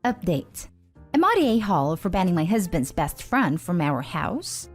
Update. Am I the a-hole for banning my husband's best friend from our house?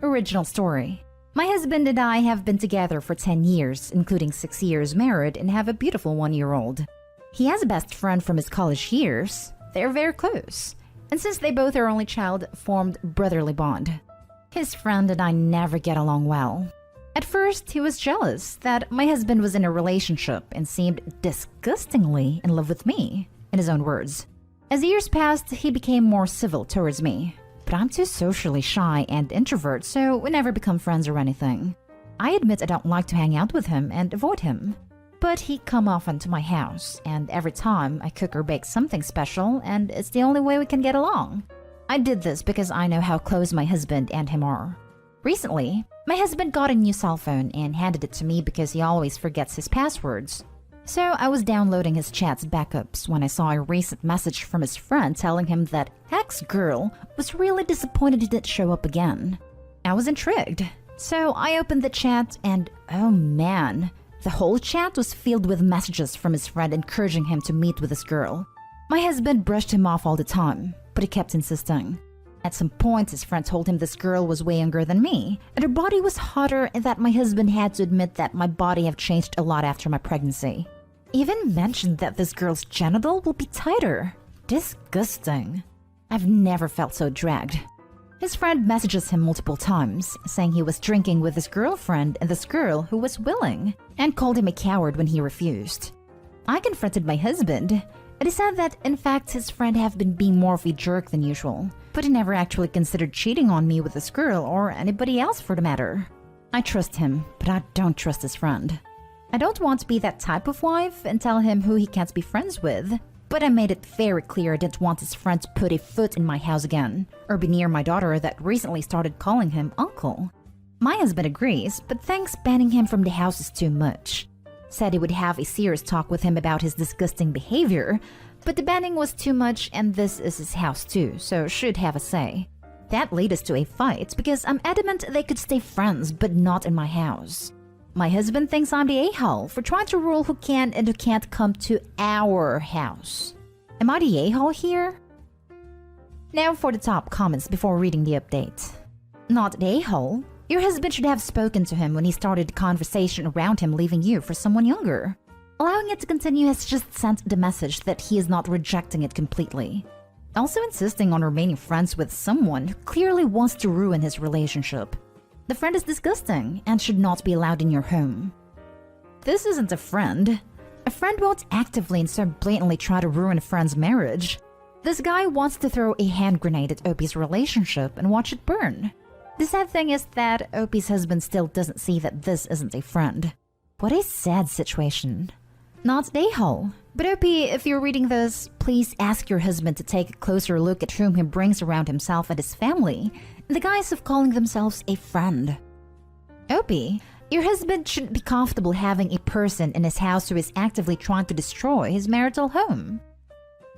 Original story. My husband and I have been together for 10 years, including 6 years married, and have a beautiful 1-year-old. He has a best friend from his college years. They're very close, and since they both are only child, formed brotherly bond. His friend and I never get along well. At first, he was jealous that my husband was in a relationship and seemed disgustingly in love with me, in his own words. As years passed, he became more civil towards me. But I'm too socially shy and introvert, so we never become friends or anything. I admit I don't like to hang out with him and avoid him. But he come often to my house, and every time I cook or bake something special, and it's the only way we can get along. I did this because I know how close my husband and him are. Recently, my husband got a new cell phone and handed it to me because he always forgets his passwords. So I was downloading his chat's backups when I saw a recent message from his friend telling him that ex-girl was really disappointed he didn't show up again. I was intrigued, so I opened the chat and oh man, the whole chat was filled with messages from his friend encouraging him to meet with this girl. My husband brushed him off all the time, but he kept insisting. At some point, his friend told him this girl was way younger than me, and her body was hotter, and that my husband had to admit that my body have changed a lot after my pregnancy. He even mentioned that this girl's genital will be tighter. Disgusting. I've never felt so dragged. His friend messages him multiple times, saying he was drinking with his girlfriend and this girl who was willing, and called him a coward when he refused. I confronted my husband, and he said that in fact his friend have been being more of a jerk than usual, but he never actually considered cheating on me with this girl or anybody else for the matter. I trust him, but I don't trust his friend. I don't want to be that type of wife and tell him who he can't be friends with, but I made it very clear I didn't want his friend to put a foot in my house again, or be near my daughter that recently started calling him uncle. My husband agrees, but thinks banning him from the house is too much. Said he would have a serious talk with him about his disgusting behavior, but the banning was too much and this is his house too, so should have a say. That led us to a fight because I'm adamant they could stay friends but not in my house. My husband thinks I'm the a-hole for trying to rule who can and who can't come to our house. Am I the a-hole here? Now for the top comments before reading the update. Not the a-hole. Your husband should have spoken to him when he started the conversation around him leaving you for someone younger. Allowing it to continue has just sent the message that he is not rejecting it completely. Also insisting on remaining friends with someone who clearly wants to ruin his relationship. The friend is disgusting and should not be allowed in your home. This isn't a friend. A friend won't actively and so blatantly try to ruin a friend's marriage. This guy wants to throw a hand grenade at Opie's relationship and watch it burn. The sad thing is that Opie's husband still doesn't see that this isn't a friend. What a sad situation. Not the a-hole. But Opie, if you're reading this, please ask your husband to take a closer look at whom he brings around himself and his family in the guise of calling themselves a friend. Opie, your husband shouldn't be comfortable having a person in his house who is actively trying to destroy his marital home.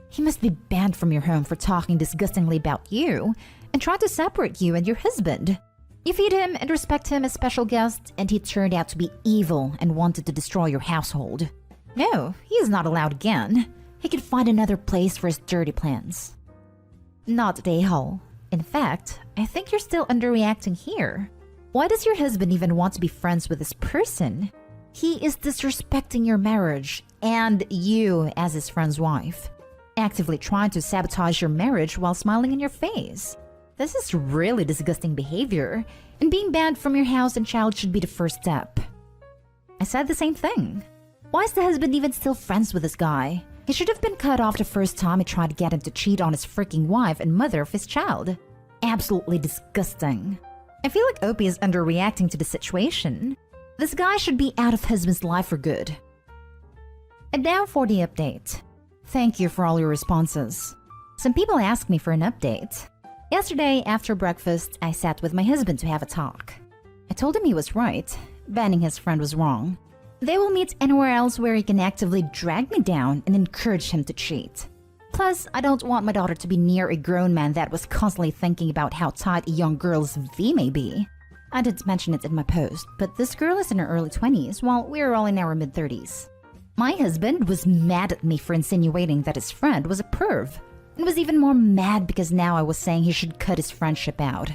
He must be banned from your home for talking disgustingly about you and trying to separate you and your husband. You feed him and respect him as special guest, and he turned out to be evil and wanted to destroy your household. No, he is not allowed again. He could find another place for his dirty plans. Not the a-hole. In fact, I think you're still underreacting here. Why does your husband even want to be friends with this person? He is disrespecting your marriage and you as his friend's wife. Actively trying to sabotage your marriage while smiling in your face. This is really disgusting behavior, and being banned from your house and child should be the first step. I said the same thing. Why is the husband even still friends with this guy? He should have been cut off the first time he tried to get him to cheat on his freaking wife and mother of his child. Absolutely disgusting. I feel like Opie is underreacting to the situation. This guy should be out of husband's life for good. And now for the update. Thank you for all your responses. Some people asked me for an update. Yesterday, after breakfast, I sat with my husband to have a talk. I told him he was right. Banning his friend was wrong. They will meet anywhere else where he can actively drag me down and encourage him to cheat. Plus, I don't want my daughter to be near a grown man that was constantly thinking about how tight a young girl's V may be. I didn't mention it in my post, but this girl is in her early 20s while we're all in our mid-30s. My husband was mad at me for insinuating that his friend was a perv, and was even more mad because now I was saying he should cut his friendship out.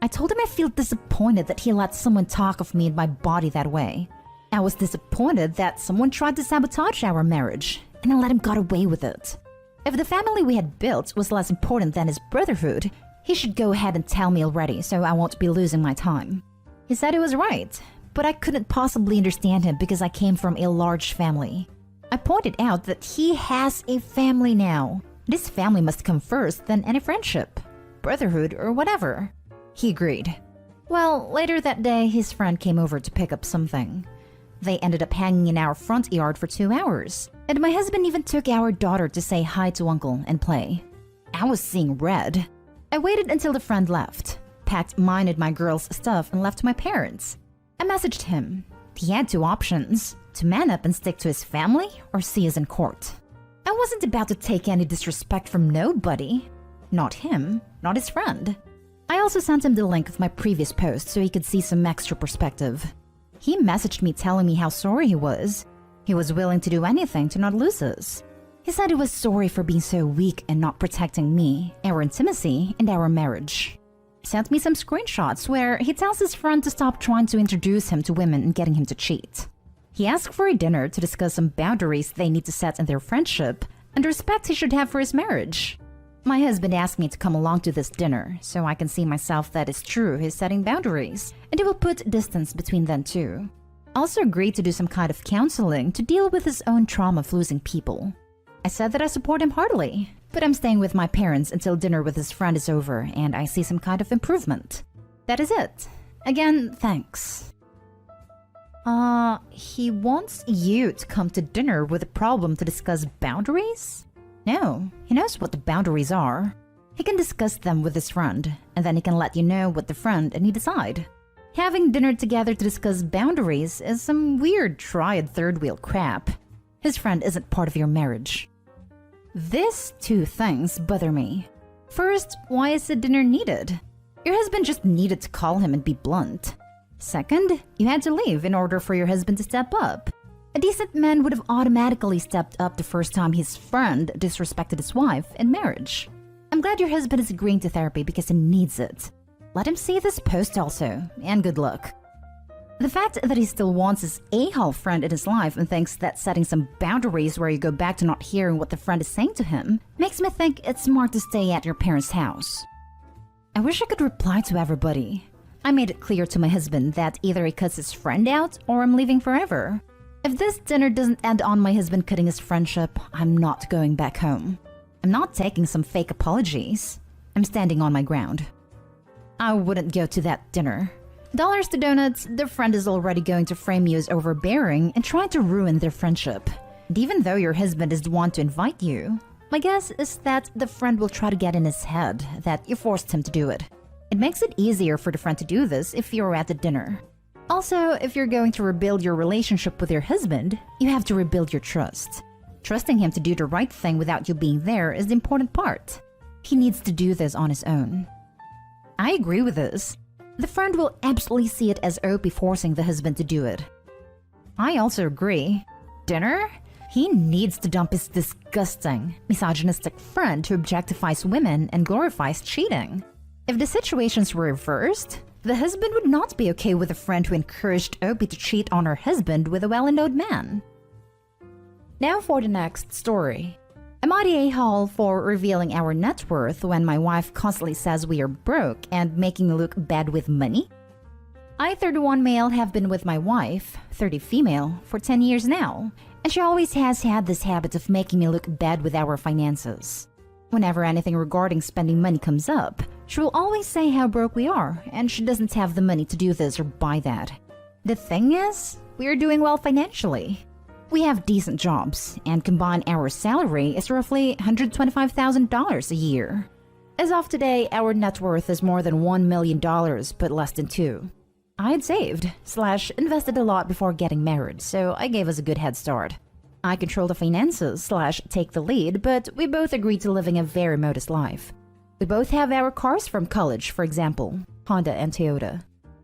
I told him I feel disappointed that he let someone talk of me and my body that way. I was disappointed that someone tried to sabotage our marriage, and I let him get away with it. If the family we had built was less important than his brotherhood, he should go ahead and tell me already so I won't be losing my time. He said he was right, but I couldn't possibly understand him because I came from a large family. I pointed out that he has a family now. This family must come first than any friendship, brotherhood, or whatever. He agreed. Well, later that day, his friend came over to pick up something. They ended up hanging in our front yard for 2 hours, and my husband even took our daughter to say hi to uncle and play. I was seeing red. I waited until the friend left, packed mine and my girl's stuff, and left to my parents. I messaged him. He had 2 options: to man up and stick to his family, or see us in court. I wasn't about to take any disrespect from nobody. Not him, not his friend. I also sent him the link of my previous post so he could see some extra perspective. He messaged me telling me how sorry he was. He was willing to do anything to not lose us. He said he was sorry for being so weak and not protecting me, our intimacy, and our marriage. He sent me some screenshots where he tells his friend to stop trying to introduce him to women and getting him to cheat. He asked for a dinner to discuss some boundaries they need to set in their friendship and the respect he should have for his marriage. My husband asked me to come along to this dinner so I can see myself that it's true he's setting boundaries, and he will put distance between them too. I also agreed to do some kind of counseling to deal with his own trauma of losing people. I said that I support him heartily, but I'm staying with my parents until dinner with his friend is over and I see some kind of improvement. That is it. Again, thanks. He wants you to come to dinner with a problem to discuss boundaries? No, he knows what the boundaries are. He can discuss them with his friend, and then he can let you know what the friend and he decide. Having dinner together to discuss boundaries is some weird triad third wheel crap. His friend isn't part of your marriage. These 2 things bother me. First, why is the dinner needed? Your husband just needed to call him and be blunt. Second, you had to leave in order for your husband to step up. A decent man would have automatically stepped up the first time his friend disrespected his wife in marriage. I'm glad your husband is agreeing to therapy because he needs it. Let him see this post also, and good luck. The fact that he still wants his a-hole friend in his life and thinks that setting some boundaries where you go back to not hearing what the friend is saying to him makes me think it's smart to stay at your parents' house. I wish I could reply to everybody. I made it clear to my husband that either he cuts his friend out or I'm leaving forever. If this dinner doesn't end on my husband cutting his friendship, I'm not going back home. I'm not taking some fake apologies. I'm standing on my ground. I wouldn't go to that dinner. Dollars to donuts, the friend is already going to frame you as overbearing and try to ruin their friendship. And even though your husband is the one to invite you, my guess is that the friend will try to get in his head that you forced him to do it. It makes it easier for the friend to do this if you're at the dinner. Also, if you're going to rebuild your relationship with your husband, you have to rebuild your trust. Trusting him to do the right thing without you being there is the important part. He needs to do this on his own. I agree with this. The friend will absolutely see it as OP forcing the husband to do it. I also agree. Dinner? He needs to dump his disgusting, misogynistic friend who objectifies women and glorifies cheating. If the situations were reversed, the husband would not be okay with a friend who encouraged Opie to cheat on her husband with a well-endowed man. Now for the next story. Am I the a-hole for revealing our net worth when my wife constantly says we are broke and making me look bad with money? I, 31 male, have been with my wife, 30 female, for 10 years now, and she always has had this habit of making me look bad with our finances. Whenever anything regarding spending money comes up, she will always say how broke we are, and she doesn't have the money to do this or buy that. The thing is, we are doing well financially. We have decent jobs, and combined our salary is roughly $125,000 a year. As of today, our net worth is more than $1 million, but less than 2. I had saved/invested a lot before getting married, so I gave us a good head start. I control the finances/take the lead, but we both agreed to living a very modest life. We both have our cars from college, for example, Honda and Toyota.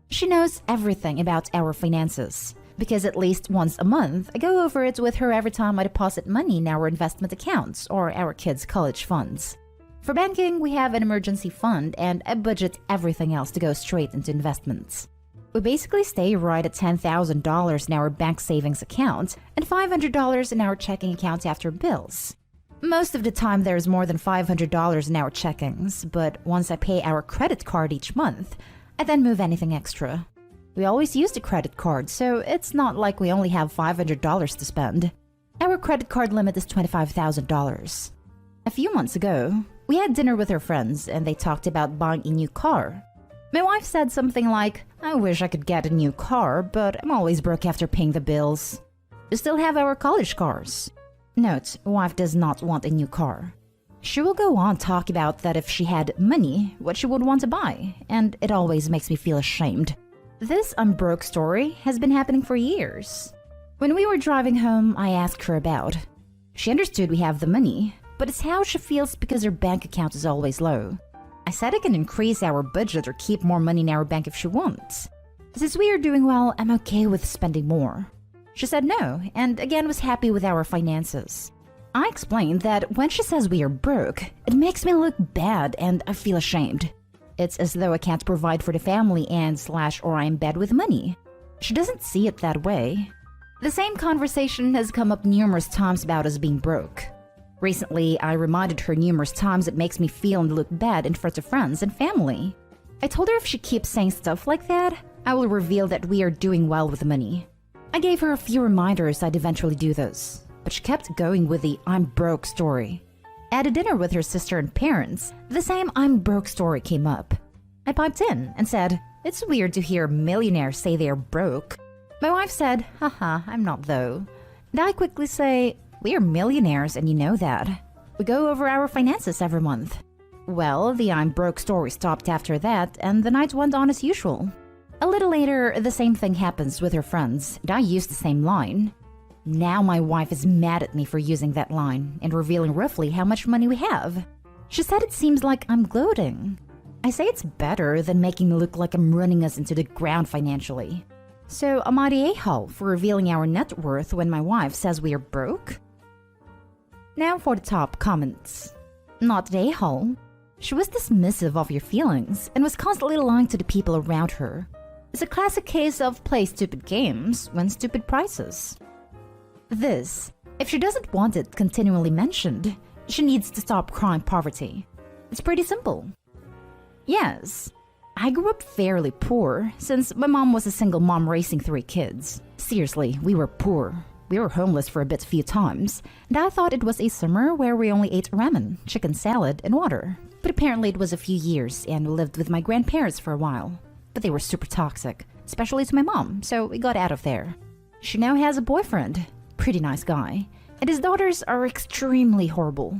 She knows everything about our finances, because at least once a month I go over it with her every time I deposit money in our investment accounts or our kids' college funds. For banking, we have an emergency fund and I budget everything else to go straight into investments. We basically stay right at $10,000 in our bank savings account and $500 in our checking account after bills. Most of the time there's more than $500 in our checkings, but once I pay our credit card each month, I then move anything extra. We always use the credit card, so it's not like we only have $500 to spend. Our credit card limit is $25,000. A few months ago, we had dinner with our friends and they talked about buying a new car. My wife said something like, "I wish I could get a new car, but I'm always broke after paying the bills. We still have our college cars." Note, wife does not want a new car. She will go on talk about that if she had money, what she would want to buy, and it always makes me feel ashamed. This "I'm broke" story has been happening for years. When we were driving home, I asked her about. She understood we have the money, but it's how she feels because her bank account is always low. I said I can increase our budget or keep more money in our bank if she wants. Since we are doing well, I'm okay with spending more. She said no, and again was happy with our finances. I explained that when she says we are broke, it makes me look bad and I feel ashamed. It's as though I can't provide for the family or I'm bad with money. She doesn't see it that way. The same conversation has come up numerous times about us being broke. Recently, I reminded her numerous times it makes me feel and look bad in front of friends and family. I told her if she keeps saying stuff like that, I will reveal that we are doing well with money. I gave her a few reminders I'd eventually do this, but she kept going with the "I'm broke" story. At a dinner with her sister and parents, the same "I'm broke" story came up. I piped in and said, "It's weird to hear millionaires say they are broke." My wife said, "Haha, I'm not though." And I quickly say, "We are millionaires and you know that. We go over our finances every month." Well, the "I'm broke" story stopped after that and the night went on as usual. A little later, the same thing happens with her friends and I use the same line. Now my wife is mad at me for using that line and revealing roughly how much money we have. She said it seems like I'm gloating. I say it's better than making me look like I'm running us into the ground financially. So am I the a-hole for revealing our net worth when my wife says we are broke? Now for the top comments. Not the a-hole. She was dismissive of your feelings and was constantly lying to the people around her. It's a classic case of play stupid games, win stupid prizes. This, if she doesn't want it continually mentioned, she needs to stop crying poverty. It's pretty simple. Yes, I grew up fairly poor since my mom was a single mom raising 3 kids. Seriously, we were poor. We were homeless for a few times, and I thought it was a summer where we only ate ramen, chicken salad, and water. But apparently it was a few years and we lived with my grandparents for a while. But they were super toxic, especially to my mom, so we got out of there. She now has a boyfriend, pretty nice guy, and his daughters are extremely horrible.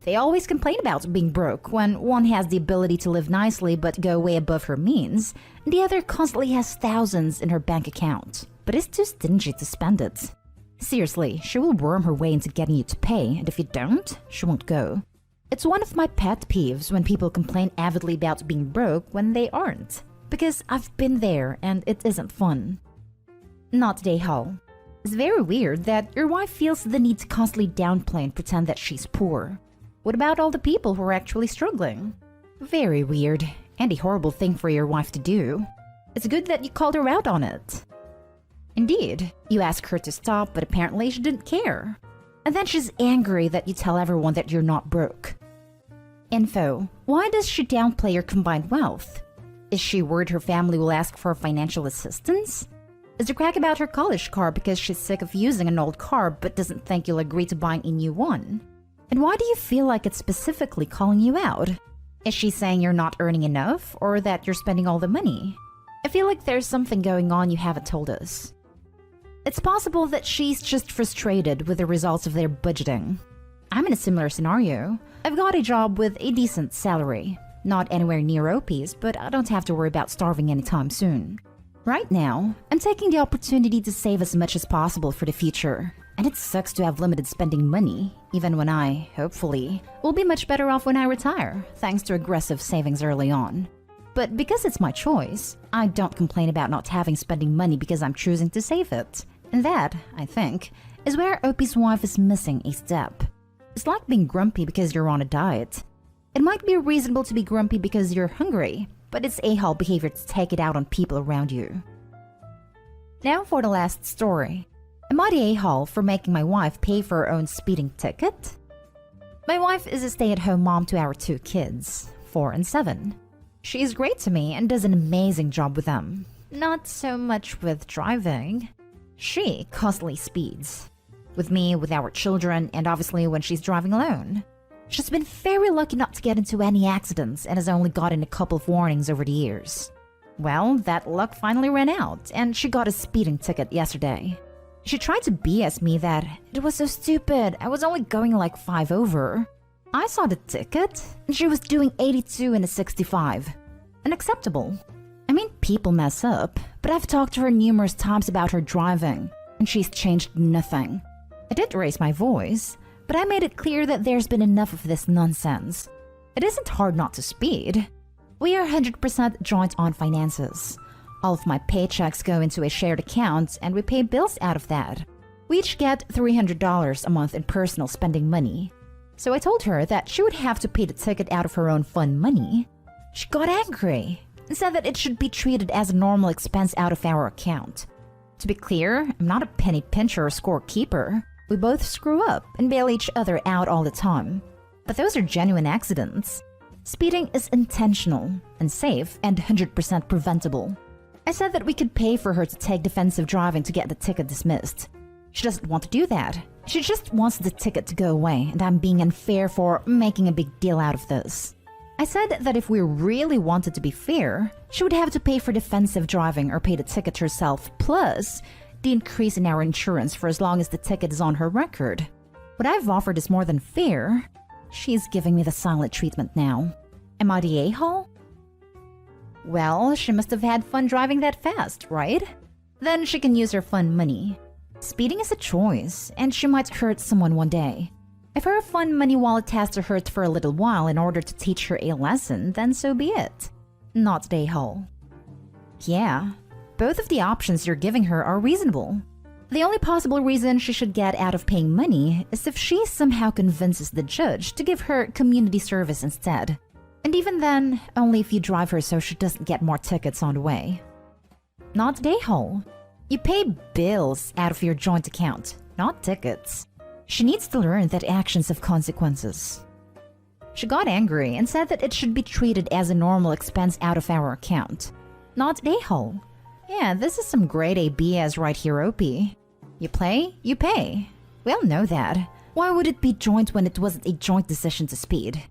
They always complain about being broke when one has the ability to live nicely but go way above her means, and the other constantly has thousands in her bank account, but is too stingy to spend it. Seriously, she will worm her way into getting you to pay, and if you don't, she won't go. It's one of my pet peeves when people complain avidly about being broke when they aren't, because I've been there and it isn't fun. Not today, Hall. It's very weird that your wife feels the need to constantly downplay and pretend that she's poor. What about all the people who are actually struggling? Very weird, and a horrible thing for your wife to do. It's good that you called her out on it. Indeed, you asked her to stop, but apparently she didn't care. And then she's angry that you tell everyone that you're not broke. Info: why does she downplay your combined wealth? Is she worried her family will ask for financial assistance? Is the crack about her college car because she's sick of using an old car but doesn't think you'll agree to buying a new one? And why do you feel like it's specifically calling you out? Is she saying you're not earning enough or that you're spending all the money? I feel like there's something going on you haven't told us. It's possible that she's just frustrated with the results of their budgeting. I'm in a similar scenario. I've got a job with a decent salary. Not anywhere near OP's, but I don't have to worry about starving anytime soon. Right now, I'm taking the opportunity to save as much as possible for the future. And it sucks to have limited spending money, even when I, hopefully, will be much better off when I retire, thanks to aggressive savings early on. But because it's my choice, I don't complain about not having spending money because I'm choosing to save it. And that, I think, is where OP's wife is missing a step. It's like being grumpy because you're on a diet. It might be reasonable to be grumpy because you're hungry, but it's a-hole behavior to take it out on people around you. Now for the last story. Am I the a-hole for making my wife pay for her own speeding ticket? My wife is a stay-at-home mom to our 2 kids, 4 and 7. She is great to me and does an amazing job with them. Not so much with driving. She constantly speeds. With me, with our children, and obviously when she's driving alone. She's been very lucky not to get into any accidents and has only gotten a couple of warnings over the years. Well, that luck finally ran out, and she got a speeding ticket yesterday. She tried to BS me that it was so stupid, I was only going like 5 over. I saw the ticket, and she was doing 82 in a 65. Unacceptable. I mean, people mess up, but I've talked to her numerous times about her driving, and she's changed nothing. I did raise my voice, but I made it clear that there's been enough of this nonsense. It isn't hard not to speed. We are 100% joint on finances. All of my paychecks go into a shared account and we pay bills out of that. We each get $300 a month in personal spending money. So I told her that she would have to pay the ticket out of her own fun money. She got angry and said that it should be treated as a normal expense out of our account. To be clear, I'm not a penny pincher or scorekeeper. We both screw up and bail each other out all the time. But those are genuine accidents. Speeding is intentional, unsafe, and 100% preventable. I said that we could pay for her to take defensive driving to get the ticket dismissed. She doesn't want to do that. She just wants the ticket to go away, and I'm being unfair for making a big deal out of this. I said that if we really wanted to be fair, she would have to pay for defensive driving or pay the ticket herself, plus the increase in our insurance for as long as the ticket is on her record. What I've offered is more than fair. She's giving me the silent treatment now. Am I the a-hole? Well, she must have had fun driving that fast, right? Then she can use her fun money. Speeding is a choice, and she might hurt someone one day. If her fun money wallet has to hurt for a little while in order to teach her a lesson, then so be it. Not the a-hole. Yeah, both of the options you're giving her are reasonable. The only possible reason she should get out of paying money is if she somehow convinces the judge to give her community service instead. And even then, only if you drive her so she doesn't get more tickets on the way. Not the a-hole. You pay bills out of your joint account, not tickets. She needs to learn that actions have consequences. She got angry and said that it should be treated as a normal expense out of our account. Not the a-hole. Yeah, this is some grade A BS right here, OP. You play, you pay. We all know that. Why would it be joint when it wasn't a joint decision to speed?